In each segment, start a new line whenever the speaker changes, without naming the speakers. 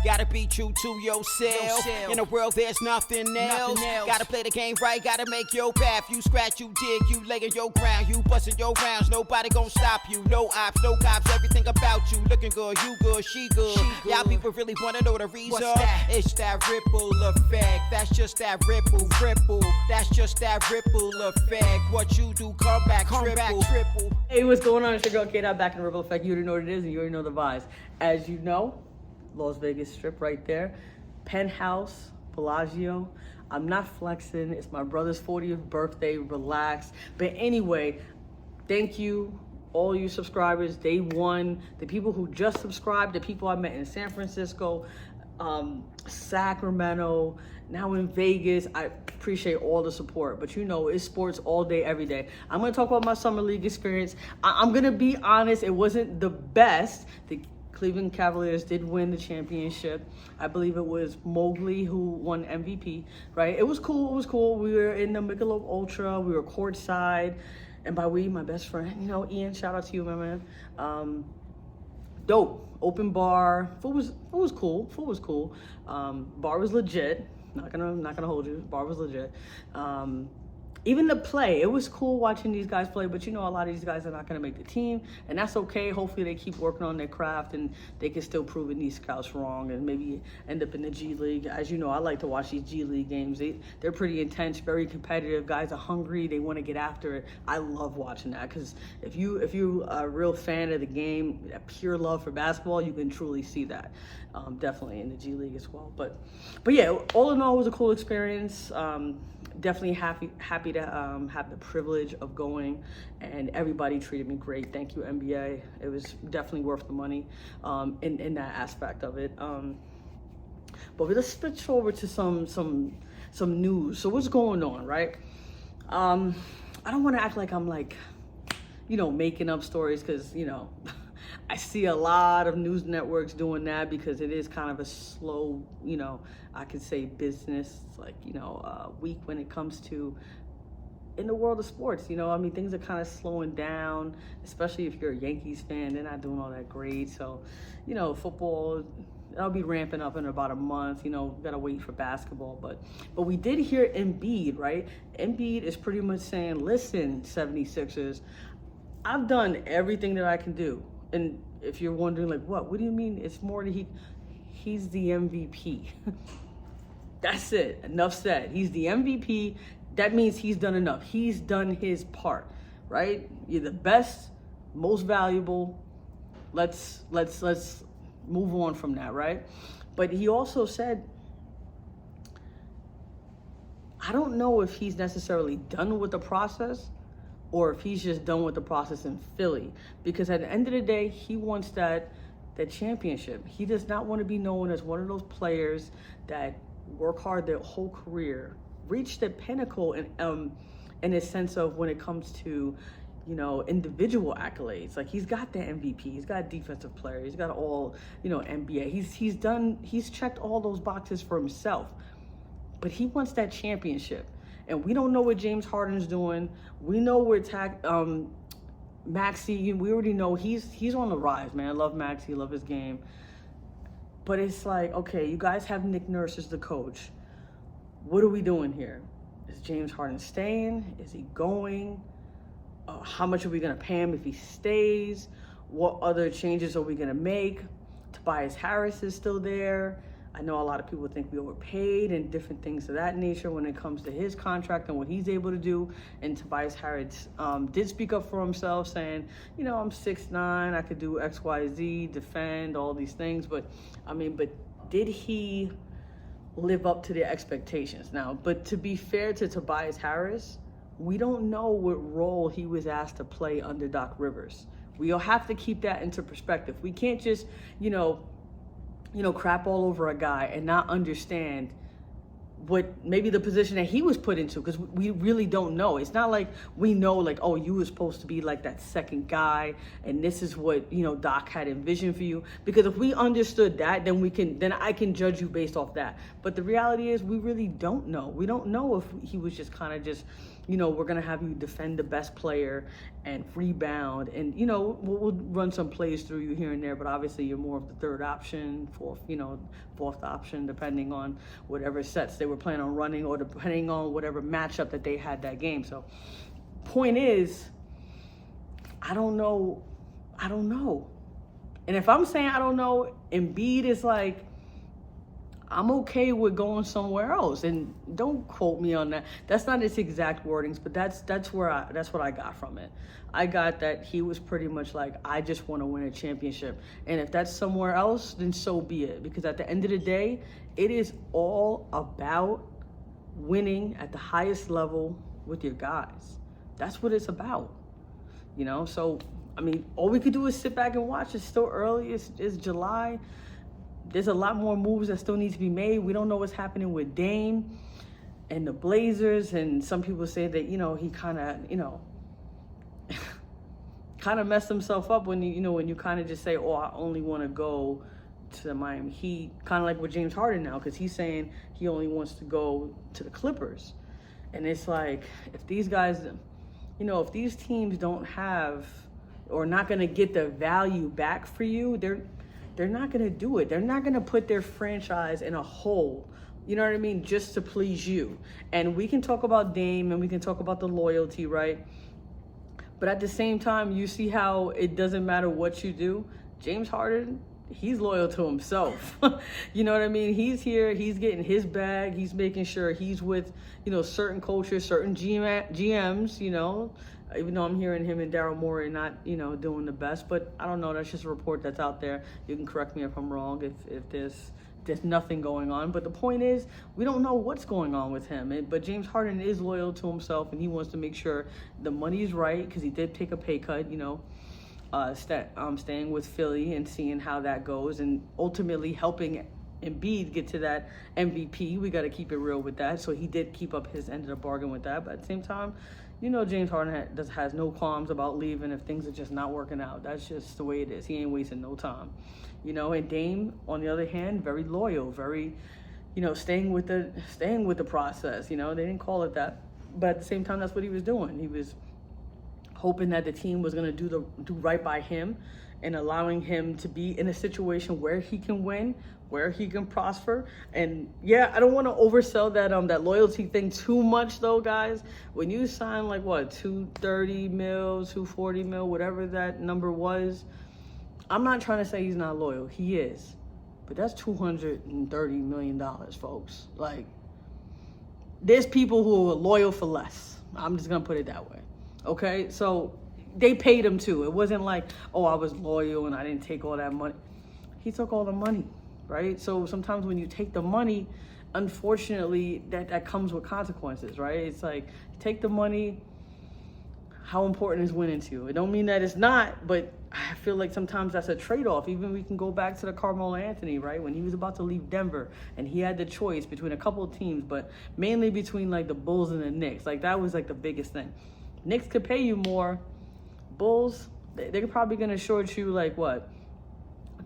Gotta be true to yourself. In a world there's nothing else. Gotta play the game right, gotta make your path. You scratch, you dig, you lay in your ground. You bustin' your rounds, nobody gon' stop you. No ops, no cops, everything about you. Looking good, you good, she good. Y'all people really wanna know the reason? It's that ripple effect. That's just that ripple. That's just that ripple effect. What you do, come back triple.
Hey, what's going on? It's your girl KDOT back in the ripple effect. You already know what it is and you already know the vibes. As you know, Las Vegas Strip right there. Penthouse, Bellagio. I'm not flexing. It's my brother's 40th birthday. Relax. But anyway, thank you, all you subscribers, day one, the people who just subscribed, the people I met in San Francisco, Sacramento, now in Vegas. I appreciate all the support, but you know, it's sports all day, every day. I'm gonna talk about my summer league experience. I'm gonna be honest, it wasn't the best. The Cleveland Cavaliers did win the championship. I believe it was Mowgli who won MVP, right? It was cool. We were in the Michelob Ultra. We were courtside. And by we, my best friend, you know, Ian, shout out to you, my man. Dope, open bar. Food was cool. Bar was legit. Not gonna hold you. Bar was legit. Even the play, it was cool watching these guys play, but you know, a lot of these guys are not going to make the team, and that's okay. Hopefully they keep working on their craft and they can still prove these scouts wrong and maybe end up in the G League. As you know, I like to watch these G League games. They're pretty intense, very competitive. Guys are hungry. They want to get after it. I love watching that because if you are a real fan of the game, a pure love for basketball, you can truly see that. Definitely in the G League as well. But yeah, all in all, it was a cool experience. Definitely happy to have the privilege of going, and everybody treated me great. Thank you, NBA. It was definitely worth the money in that aspect of it. But let's switch over to some news. So what's going on, right? I don't want to act like I'm like, you know, making up stories because, you know, I see a lot of news networks doing that because it is kind of a slow, you know, I could say business, like, you know, week when it comes to in the world of sports. You know, I mean, things are kind of slowing down, especially if you're a Yankees fan. They're not doing all that great. So, you know, football, that'll be ramping up in about a month. You know, gotta wait for basketball. But we did hear Embiid, right? Embiid is pretty much saying, listen, 76ers, I've done everything that I can do. And if you're wondering, like, what do you mean? It's more that he's the MVP. That's it. Enough said. He's the MVP. That means he's done enough. He's done his part, right? You're the best, most valuable. Let's move on from that, right? But he also said, I don't know if he's necessarily done with the process, or if he's just done with the process in Philly. Because at the end of the day, he wants that championship. He does not want to be known as one of those players that work hard their whole career, reach the pinnacle in a sense of when it comes to, you know, individual accolades. Like, he's got the MVP, he's got defensive player, he's got all, you know, NBA. He's checked all those boxes for himself. But he wants that championship. And we don't know what James Harden's doing. We know where Maxey, we already know he's on the rise, man. I love Maxey, love his game. But it's like, okay, you guys have Nick Nurse as the coach. What are we doing here? Is James Harden staying? Is he going? How much are we gonna pay him if he stays? What other changes are we gonna make? Tobias Harris is still there. I know a lot of people think we overpaid and different things of that nature when it comes to his contract and what he's able to do. And Tobias Harris did speak up for himself, saying, you know, I'm 6'9", I could do X, Y, Z, defend, all these things. But did he live up to the expectations? Now, but to be fair to Tobias Harris, we don't know what role he was asked to play under Doc Rivers. We'll have to keep that into perspective. We can't just, crap all over a guy and not understand what maybe the position that he was put into, because we really don't know. It's not like we know, like, oh, you were supposed to be like that second guy and this is what, Doc had envisioned for you. Because if we understood that, then I can judge you based off that. But the reality is we really don't know. We don't know if he was just kind of just we're going to have you defend the best player and rebound. And, we'll run some plays through you here and there, but obviously you're more of the third option, fourth option, depending on whatever sets they were planning on running or depending on whatever matchup that they had that game. So point is, I don't know. And if I'm saying I don't know, Embiid is like, I'm okay with going somewhere else, and don't quote me on that. That's not its exact wordings, but that's what I got from it. I got that he was pretty much like, I just want to win a championship, and if that's somewhere else, then so be it. Because at the end of the day, it is all about winning at the highest level with your guys. That's what it's about, So I mean, all we could do is sit back and watch. It's still early. It's July. There's a lot more moves that still need to be made. We don't know what's happening with Dame and the Blazers. And some people say that, he kind of messed himself up when you kind of just say, oh, I only want to go to the Miami Heat. Kind of like with James Harden now, because he's saying he only wants to go to the Clippers. And it's like, if these guys, if these teams don't have or not going to get the value back for you, they're not going to do it. They're not going to put their franchise in a hole, you know what I mean, just to please you. And we can talk about Dame and we can talk about the loyalty, right? But at the same time, you see how it doesn't matter what you do. James Harden, he's loyal to himself. You know what I mean? He's here, he's getting his bag, he's making sure he's with, certain coaches, certain GMs, even though I'm hearing him and Daryl Morey not, doing the best. But I don't know, that's just a report that's out there. You can correct me if I'm wrong, if there's nothing going on. But the point is, we don't know what's going on with him. But James Harden is loyal to himself, and he wants to make sure the money is right, because he did take a pay cut, staying with Philly and seeing how that goes, and ultimately helping Embiid get to that MVP. We got to keep it real with that. So he did keep up his end of the bargain with that. But at the same time, James Harden has no qualms about leaving if things are just not working out. That's just the way it is. He ain't wasting no time. And Dame, on the other hand, very loyal, very, staying with the process. They didn't call it that, but at the same time, that's what he was doing. He was hoping that the team was going to do right by him and allowing him to be in a situation where he can win, where he can prosper. And yeah, I don't want to oversell that loyalty thing too much though, guys. When you sign like what, 230 mil, 240 mil, whatever that number was, I'm not trying to say he's not loyal. He is. But that's $230 million, folks. Like, there's people who are loyal for less. I'm just going to put it that way. Okay? So they paid him too. It wasn't like, oh, I was loyal and I didn't take all that money. He took all the money, right? So sometimes when you take the money, unfortunately, that comes with consequences, right? It's like, take the money. How important is winning to you? It don't mean that it's not, but I feel like sometimes that's a trade-off. Even we can go back to the Carmelo Anthony, right? When he was about to leave Denver and he had the choice between a couple of teams, but mainly between like the Bulls and the Knicks. Like that was like the biggest thing. Knicks could pay you more. Bulls, they're probably going to short you like what?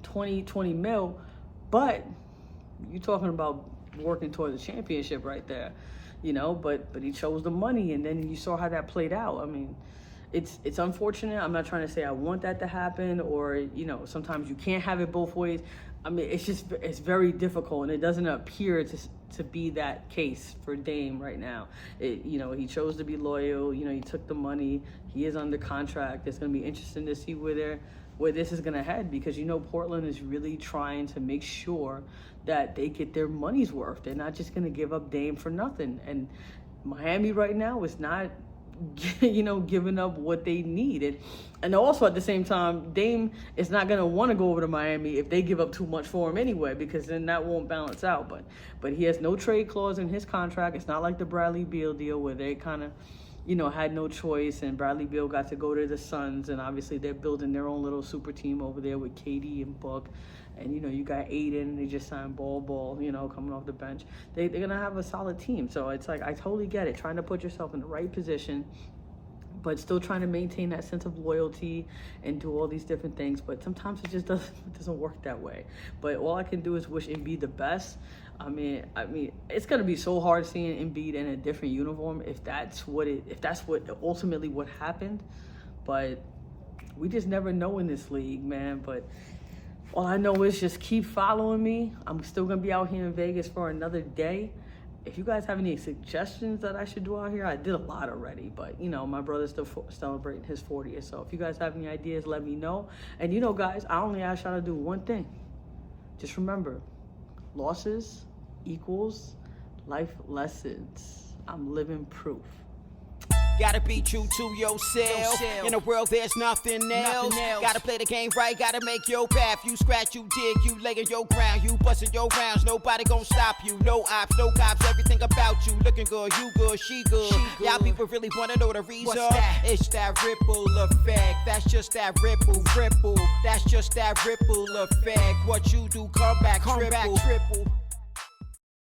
20 mil. But you're talking about working towards a championship right there, but he chose the money, and then you saw how that played out. I mean, it's unfortunate. I'm not trying to say I want that to happen, or sometimes you can't have it both ways. I mean, it's very difficult, and it doesn't appear to be that case for Dame right now. He chose to be loyal. He took the money. He is under contract. It's going to be interesting to see where this is going to head, because Portland is really trying to make sure that they get their money's worth. They're not just going to give up Dame for nothing. And Miami right now is not giving up what they need. And also at the same time, Dame is not going to want to go over to Miami if they give up too much for him anyway, because then that won't balance out. But he has no trade clause in his contract. It's not like the Bradley Beal deal where they kind of had no choice, and Bradley Beal got to go to the Suns, and obviously they're building their own little super team over there with KD and Book, and you got Aiden, they just signed Ball, coming off the bench. They're gonna have a solid team, so it's like I totally get it, trying to put yourself in the right position, but still trying to maintain that sense of loyalty and do all these different things. But sometimes it just doesn't work that way. But all I can do is wish Embiid the best. I mean, it's gonna be so hard seeing Embiid in a different uniform if that's what ultimately what happened. But we just never know in this league, man. But all I know is just keep following me. I'm still gonna be out here in Vegas for another day. If you guys have any suggestions that I should do out here, I did a lot already, but you know, my brother's still celebrating his 40th. So if you guys have any ideas, let me know. And you know, guys, I only ask y'all to do one thing. Just remember, losses equals life lessons. I'm living proof.
Gotta be true to yourself. In a world there's nothing else. Gotta play the game right, gotta make your path. You scratch, you dig, you lay on your ground. You bustin' your rounds, nobody gon' stop you. No ops, no cops, everything about you. Looking good, you good, she good. Y'all people really wanna know the reason? It's that ripple effect. That's just that ripple. That's just that ripple effect. What you do, come back triple.